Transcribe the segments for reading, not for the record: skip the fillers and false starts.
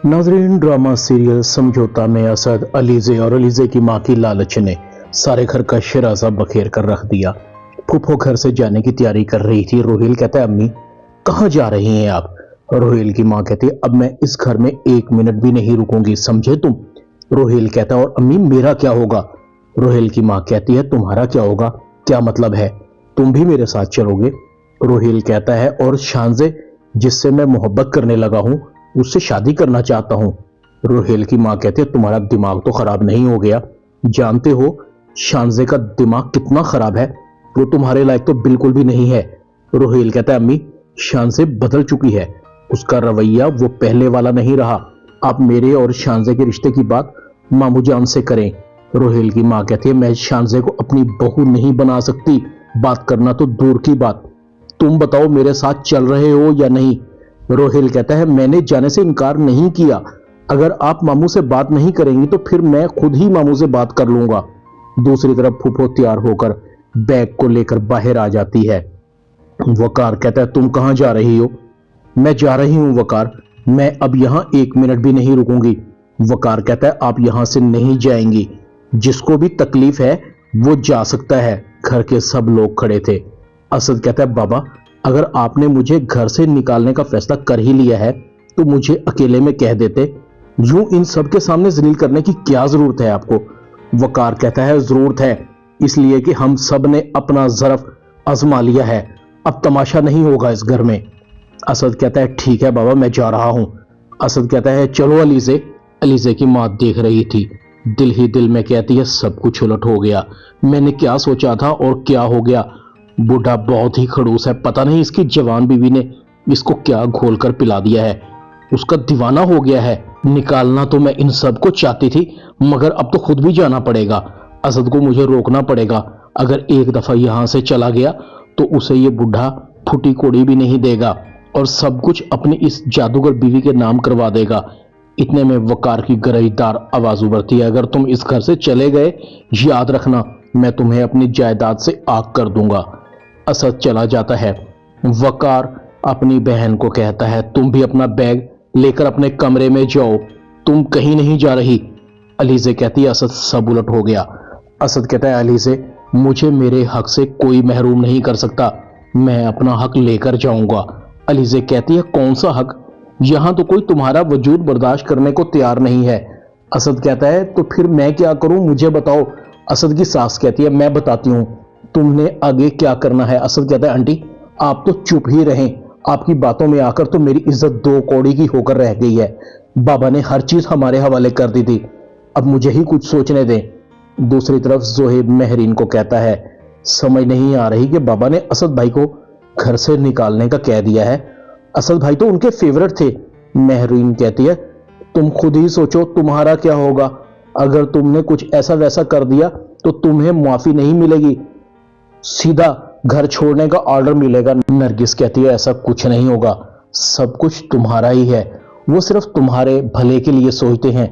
नाजरीन, drama serial समझौता में असद, अलीजे और अलीजे की मां की लालच ने सारे घर का शिराजा बखेर कर रख दिया। फूफो घर से जाने की तैयारी कर रही थी। रोहिल कहता है, अम्मी कहाँ जा रही हैं आप? रोहिल की मां कहती है, अब मैं इस घर में 1 मिनट भी नहीं रुकूंगी, समझे तुम? रोहिल कहता है, और अम्मी मेरा क्या होगा? रोहिल की मां कहती है, तुम्हारा क्या होगा? क्या मतलब है? तुम भी मेरे साथ चलोगे? रोहिल कहता है, और शानजे जिससे मैं मोहब्बत करने लगा हूं उससे शादी करना चाहता हूं। रोहिल की मां कहती है, तुम्हारा दिमाग तो खराब नहीं हो गया? जानते हो शानजे का दिमाग कितना खराब है? वो तुम्हारे लायक तो बिल्कुल भी नहीं है। रोहिल कहता है, अम्मी शानजे बदल चुकी है, उसका रवैया वो पहले वाला नहीं रहा। आप मेरे और शानजे के रिश्ते की बात मामू जान से करें। रोहिल की मां कहती है, मैं शानजे को अपनी बहू नहीं बना सकती, बात करना तो दूर की बात। तुम बताओ मेरे साथ चल रहे हो या नहीं? रोहिल कहता है, मैंने जाने से इनकार नहीं किया, अगर आप मामू से बात नहीं करेंगी तो फिर मैं खुद ही मामू से बात कर लूंगा। दूसरी तरफ फूफो तैयार होकर बैग को लेकर बाहर आ जाती है। वकार कहता है, तुम कहां जा रही हो? मैं जा रही हूं वकार, मैं अब यहां 1 मिनट भी नहीं रुकूंगी। वकार कहता है, आप यहां से नहीं जाएंगी, जिसको भी तकलीफ है वो जा सकता है। घर के सब लोग खड़े थे। असद कहता है, बाबा अगर आपने मुझे घर से निकालने का फैसला कर ही लिया है तो मुझे अकेले में कह देते, यूं इन सब के सामने जलील करने की क्या जरूरत है आपको? वकार कहता है, जरूरत है, इसलिए कि हम सब ने अपना ज़र्फ आजमा लिया है, अब तमाशा नहीं होगा इस घर में। असद कहता है, ठीक है बाबा, मैं जा रहा हूं। असद कहता है, चलो अलीजे। अलीजे की मां देख रही थी, दिल ही दिल में कहती है, सब कुछ उलट हो गया, मैंने क्या सोचा था और क्या हो गया। बूढ़ा बहुत ही खड़ूस है, पता नहीं इसकी जवान बीवी ने इसको क्या घोल कर पिला दिया है, उसका दीवाना हो गया है। निकालना तो मैं इन सब को चाहती थी, मगर अब तो खुद भी जाना पड़ेगा। असद को मुझे रोकना पड़ेगा, अगर एक दफा यहां से चला गया तो उसे ये बूढ़ा फूटी कोड़ी भी नहीं देगा और सब कुछ अपनी इस जादूगर बीवी के नाम करवा देगा। इतने में वकार की गरजदार आवाज उभरती है, अगर तुम इस घर से चले गए, याद रखना मैं तुम्हें अपनी जायदाद से आग कर दूंगा। असद चला जाता है। वकार अपनी बहन को कहता है, तुम भी अपना बैग लेकर अपने कमरे में जाओ, तुम कहीं नहीं जा रही। अलीजे कहती है, असद सब उलट हो गया। असद कहता है, अलीजे मुझे मेरे हक से कोई महरूम नहीं कर सकता, मैं अपना हक लेकर जाऊंगा। अलीजे कहती है, कौन सा हक? यहां तो कोई तुम्हारा वजूद बर्दाश्त करने को तैयार नहीं है। असद कहता है, तो फिर मैं क्या करूं, मुझे बताओ। असद की सास कहती है, मैं बताती हूं तुमने आगे क्या करना है। असद कहता है, आंटी आप तो चुप ही रहें, आपकी बातों में आकर तो मेरी इज्जत 2 कौड़ी की होकर रह गई है। बाबा ने हर चीज हमारे हवाले कर दी थी, अब मुझे ही कुछ सोचने दें। दूसरी तरफ जोहेब महरीन को कहता है, समझ नहीं आ रही कि बाबा ने असद भाई को घर से निकालने का कह दिया है, असद भाई तो उनके फेवरेट थे। महरीन कहती है, तुम खुद ही सोचो तुम्हारा क्या होगा, अगर तुमने कुछ ऐसा वैसा कर दिया तो तुम्हें माफी नहीं मिलेगी, सीधा घर छोड़ने का ऑर्डर मिलेगा। नरगिस कहती है, ऐसा कुछ नहीं होगा, सब कुछ तुम्हारा ही है, वो सिर्फ तुम्हारे भले के लिए सोचते हैं,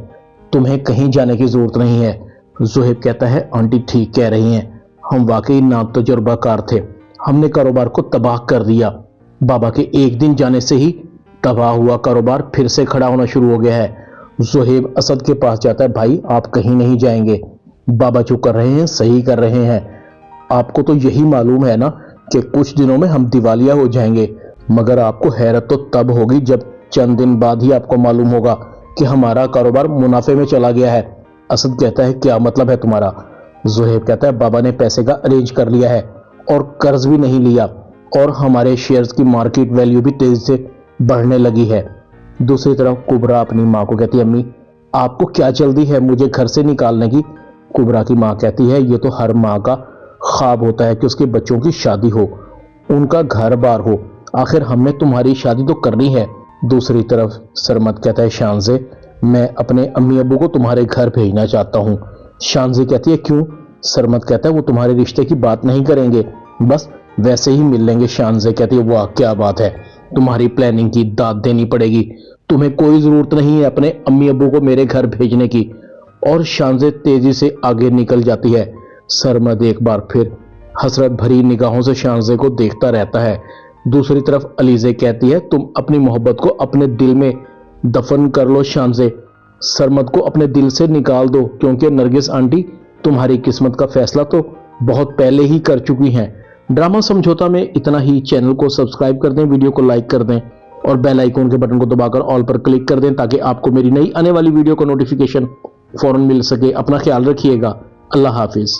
तुम्हें कहीं जाने की जरूरत नहीं है। जोहेब कहता है, आंटी ठीक कह रही हैं, हम वाकई नातजुर्बाकार थे, हमने कारोबार को तबाह कर दिया। बाबा के एक दिन जाने से ही तबाह हुआ कारोबार फिर से खड़ा होना शुरू हो गया है। जोहेब असद के पास जाता है, भाई आप कहीं नहीं जाएंगे, बाबा जो कर रहे हैं सही कर रहे हैं, आपको तो यही मालूम है ना कि कुछ दिनों में हम दिवालिया हो जाएंगे, मगर आपको हैरत तो तब होगी जब चंद दिन बाद ही आपको मालूम होगा कि हमारा कारोबार मुनाफे में चला गया है। असद कहता है, क्या मतलब है तुम्हारा? जोहेब कहता है, बाबा ने पैसे का अरेंज कर लिया है और कर्ज भी नहीं लिया, और हमारे शेयर्स की मार्केट वैल्यू भी तेजी से बढ़ने लगी है। दूसरी तरफ कुबरा अपनी माँ को कहती है, अम्मी आपको क्या जल्दी है मुझे घर से निकालने की? कुबरा की माँ कहती है, ये तो हर माँ का ख्वाब होता है कि उसके बच्चों की शादी हो, उनका घर बार हो, आखिर हमने तुम्हारी शादी तो करनी है। दूसरी तरफ सरमत कहता है, शानजे मैं अपने अम्मी अब्बू को तुम्हारे घर भेजना चाहता हूँ। शानजे कहती है, क्यों? सरमत कहता है, वो तुम्हारे रिश्ते की बात नहीं करेंगे, बस वैसे ही मिल लेंगे। शानजे कहती है, वाह क्या बात है, तुम्हारी प्लानिंग की दाद देनी पड़ेगी, तुम्हें कोई जरूरत नहीं है अपने अम्मी अब्बू को मेरे घर भेजने की। और शानजे तेजी से आगे निकल जाती है। सरमद एक बार फिर हसरत भरी निगाहों से शानजे को देखता रहता है। दूसरी तरफ अलीजे कहती है, तुम अपनी मोहब्बत को अपने दिल में दफन कर लो शान से, सरमद को अपने दिल से निकाल दो, क्योंकि नरगिस आंटी तुम्हारी किस्मत का फैसला तो बहुत पहले ही कर चुकी हैं। ड्रामा समझौता में इतना ही। चैनल को सब्सक्राइब कर दें, वीडियो को लाइक कर दें और बेल आइकन के बटन को दबाकर ऑल पर क्लिक कर दें, ताकि आपको मेरी नई आने वाली वीडियो का नोटिफिकेशन फौरन मिल सके। अपना ख्याल रखिएगा। अल्लाह हाफिज।